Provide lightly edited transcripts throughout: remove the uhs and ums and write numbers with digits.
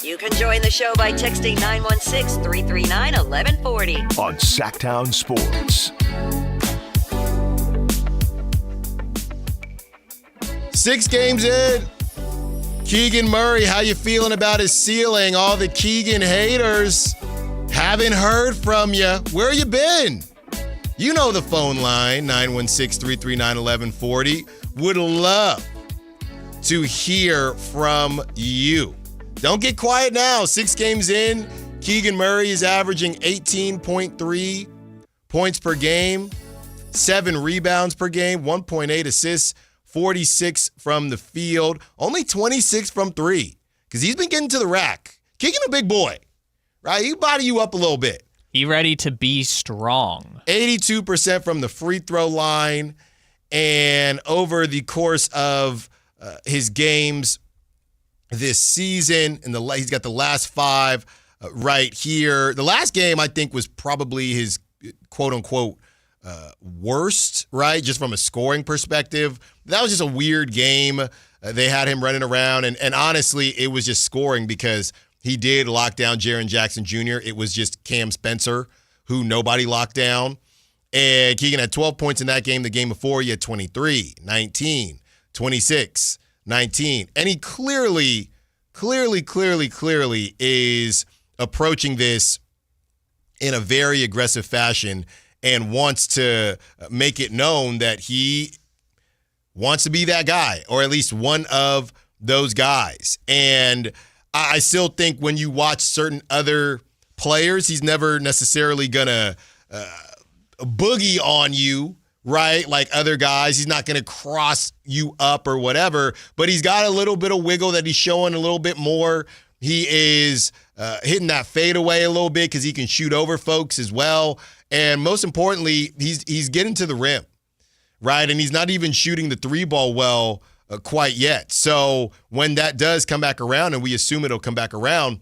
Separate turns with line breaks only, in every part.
You can join the show by texting 916-339-1140
on Sactown Sports.
6 games in. Keegan Murray, how you feeling about his ceiling? All the Keegan haters haven't heard from you. Where you been? You know the phone line, 916-339-1140. Would love to hear from you. Don't get quiet now. 6 games in, Keegan Murray is averaging 18.3 points per game, 7 rebounds per game, 1.8 assists, 46 from the field, only 26 from 3 because he's been getting to the rack. Keegan a big boy, right? He body you up a little bit.
He ready to be strong.
82% from the free throw line, and over the course of his games this season, and he's got the last 5 right here. The last game, I think, was probably his quote-unquote worst, right, just from a scoring perspective. That was just a weird game. They had him running around, and honestly, it was just scoring because he did lock down Jaren Jackson Jr. It was just Cam Spencer, who nobody locked down. And Keegan had 12 points in that game. The game before, he had 23, 19, 26, 19. And he clearly is approaching this in a very aggressive fashion and wants to make it known that he wants to be that guy, or at least one of those guys. And I still think when you watch certain other players, he's never necessarily going to boogie on you, right? Like other guys, he's not going to cross you up or whatever, but he's got a little bit of wiggle that he's showing a little bit more. He is hitting that fadeaway a little bit because he can shoot over folks as well. And most importantly, he's getting to the rim, right? And he's not even shooting the 3-ball well quite yet. So when that does come back around, and we assume it'll come back around,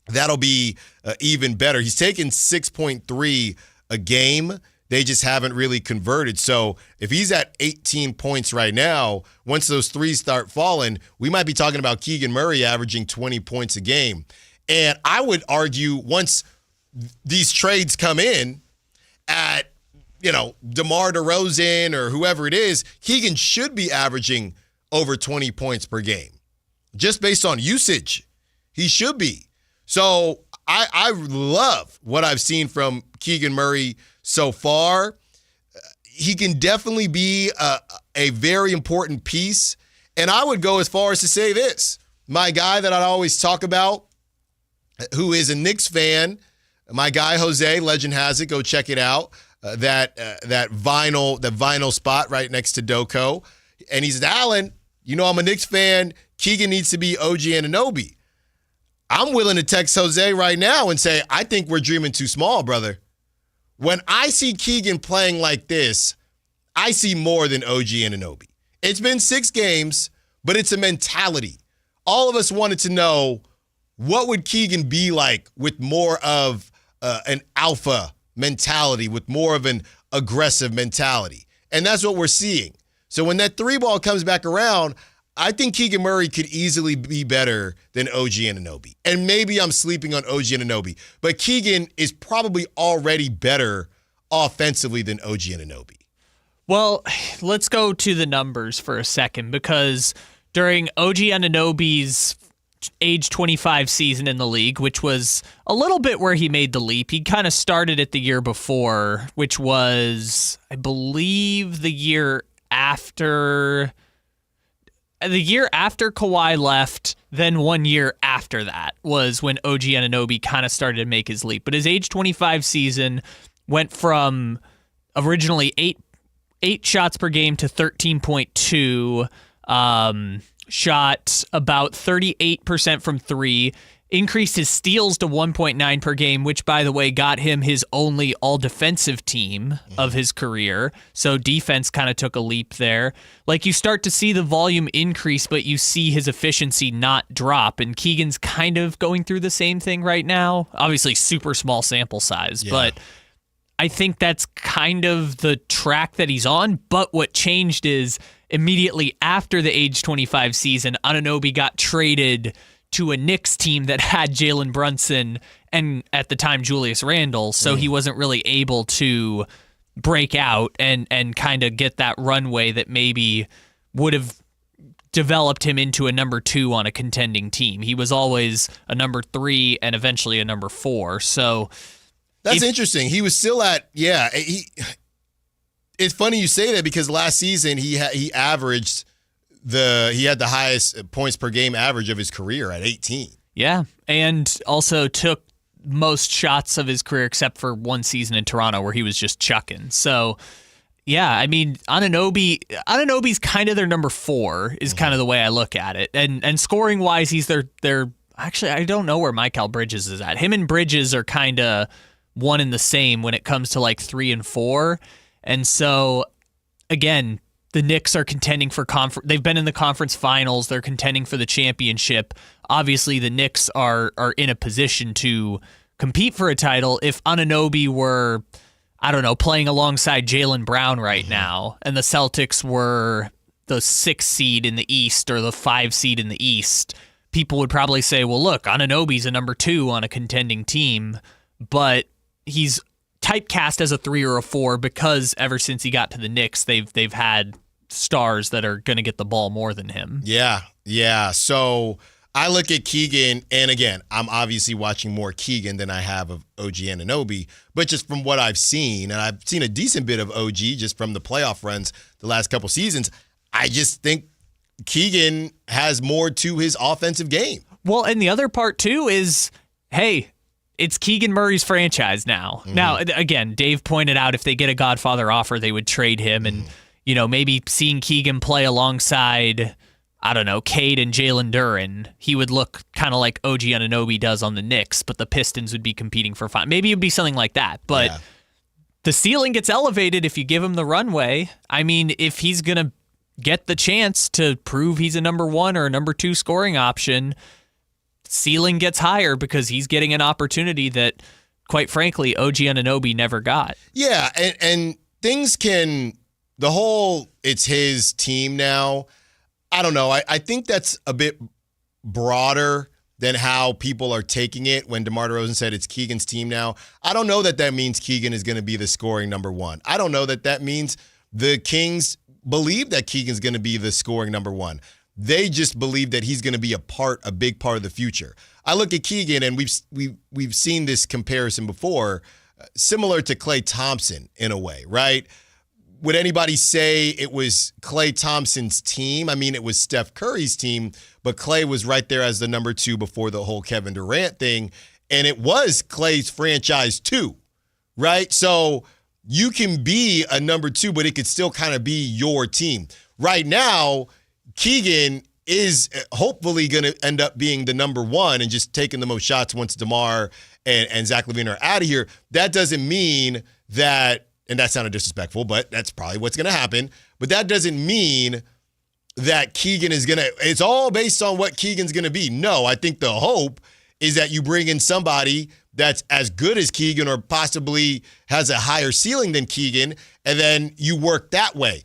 that'll be even better. He's taken 6.3 a game. They just haven't really converted. So if he's at 18 points right now, once those threes start falling, we might be talking about Keegan Murray averaging 20 points a game. And I would argue once these trades come in at, DeMar DeRozan or whoever it is, Keegan should be averaging over 20 points per game. Just based on usage, he should be. So I love what I've seen from Keegan Murray so far. He can definitely be a very important piece. And I would go as far as to say this. My guy that I always talk about, who is a Knicks fan, my guy Jose, legend has it, go check it out. That vinyl spot right next to Doko. And he said, Allen, I'm a Knicks fan. Keegan needs to be OG Anunoby. I'm willing to text Jose right now and say, I think we're dreaming too small, brother. When I see Keegan playing like this, I see more than OG Anunoby. It's been 6 games, but it's a mentality. All of us wanted to know, what would Keegan be like with more of an alpha mentality, with more of an aggressive mentality? And that's what we're seeing. So when that 3-ball comes back around, I think Keegan Murray could easily be better than OG Anunoby. And maybe I'm sleeping on OG Anunoby, but Keegan is probably already better offensively than OG Anunoby.
Well, let's go to the numbers for a second, because during OG Anunoby's age 25 season in the league, which was a little bit where he made the leap, he kind of started it the year before, which was, I believe, the year after Kawhi left. Then 1 year after that was when OG Anunoby kind of started to make his leap. But his age 25 season went from originally eight shots per game to 13.2. Shot about 38% from 3. Increased his steals to 1.9 per game, which, by the way, got him his only all-defensive team of his career. So defense kind of took a leap there. Like, you start to see the volume increase, but you see his efficiency not drop. And Keegan's kind of going through the same thing right now. Obviously, super small sample size, but I think that's kind of the track that he's on. But what changed is immediately after the age 25 season, Anunoby got traded to a Knicks team that had Jalen Brunson and at the time Julius Randle, so he wasn't really able to break out and kind of get that runway that maybe would have developed him into a number 2 on a contending team. He was always a number 3 and eventually a number 4. So
that's interesting. He was still at It's funny you say that because last season he had the highest points per game average of his career at 18.
Yeah, and also took most shots of his career except for one season in Toronto where he was just chucking. So, yeah, I mean, Anunoby's kind of their number 4 is kind of the way I look at it. And scoring wise, he's their actually, I don't know where Mikal Bridges is at. Him and Bridges are kind of one and the same when it comes to like 3 and 4. And so, again, the Knicks are contending for conference. They've been in the conference finals. They're contending for the championship. Obviously, the Knicks are in a position to compete for a title. If Anunoby were, I don't know, playing alongside Jaylen Brown right now, and the Celtics were the 6th seed in the East or the 5 seed in the East, people would probably say, well, look, Anunoby's a number 2 on a contending team, but he's typecast as a 3 or a 4 because ever since he got to the Knicks, they've had stars that are going to get the ball more than him.
Yeah. So I look at Keegan, and again, I'm obviously watching more Keegan than I have of OG Anunoby, but just from what I've seen, and I've seen a decent bit of OG just from the playoff runs the last couple seasons, I just think Keegan has more to his offensive game.
Well, and the other part too is, hey, it's Keegan Murray's franchise now. Now, again, Dave pointed out if they get a Godfather offer, they would trade him, and maybe seeing Keegan play alongside, I don't know, Cade and Jalen Duren, he would look kind of like OG Anunoby does on the Knicks, but the Pistons would be competing for fun. Maybe it would be something like that, but the ceiling gets elevated if you give him the runway. I mean, if he's going to get the chance to prove he's a number 1 or a number 2 scoring option, ceiling gets higher because he's getting an opportunity that, quite frankly, OG Anunoby never got.
Yeah, and things can, it's his team now. I don't know. I think that's a bit broader than how people are taking it when DeMar DeRozan said it's Keegan's team now. I don't know that means Keegan is going to be the scoring number 1. I don't know that means the Kings believe that Keegan's going to be the scoring number 1. They just believe that he's going to be a big part of the future. I look at Keegan, and we've seen this comparison before, similar to Klay Thompson in a way, right? Would anybody say it was Klay Thompson's team? I mean, it was Steph Curry's team, but Klay was right there as the number 2 before the whole Kevin Durant thing, and it was Klay's franchise too, right? So you can be a number 2, but it could still kind of be your team. Right now, Keegan is hopefully going to end up being the number 1 and just taking the most shots once DeMar and Zach LaVine are out of here. That doesn't mean that, and that sounded disrespectful, but that's probably what's going to happen. But that doesn't mean that Keegan is going to, it's all based on what Keegan's going to be. No, I think the hope is that you bring in somebody that's as good as Keegan or possibly has a higher ceiling than Keegan, and then you work that way.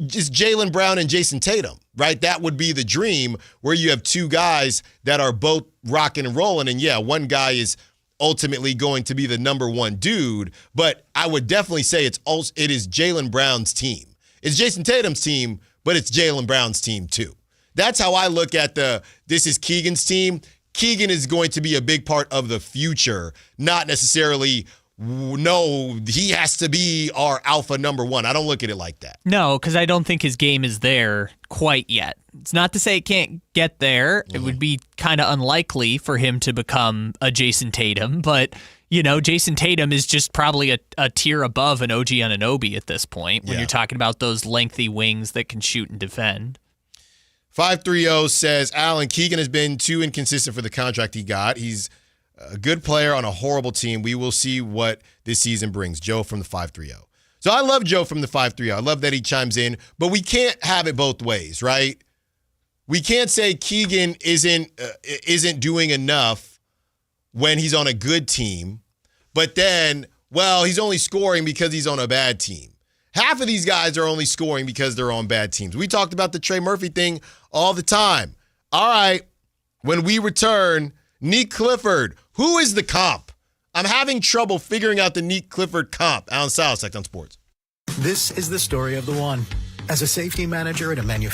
Just Jaylen Brown and Jason Tatum, right? That would be the dream, where you have 2 guys that are both rocking and rolling, and one guy is ultimately going to be the number 1 dude, but I would definitely say it is Jaylen Brown's team. It's Jason Tatum's team, but it's Jaylen Brown's team too. That's how I look at this is Keegan's team. Keegan is going to be a big part of the future, not necessarily, no, he has to be our alpha number 1. I don't look at it like that.
No, because I don't think his game is there quite yet. It's not to say it can't get there. It would be kind of unlikely for him to become a Jason Tatum, but, Jason Tatum is just probably a tier above an OG Anunoby at this point when you're talking about those lengthy wings that can shoot and defend.
530 says, Allen, Keegan has been too inconsistent for the contract he got. He's a good player on a horrible team. We will see what this season brings. Joe from the 530. So I love Joe from the 530. I love that he chimes in, but we can't have it both ways, right? We can't say Keegan isn't doing enough when he's on a good team, but then, he's only scoring because he's on a bad team. Half of these guys are only scoring because they're on bad teams. We talked about the Trey Murphy thing all the time. All right, When we return, Neek Clifford. Who is the comp? I'm having trouble figuring out the Neek Clifford comp. Allen Stiles, Sactown Sports.
This is the story of the one. As a safety manager at a manufacturer.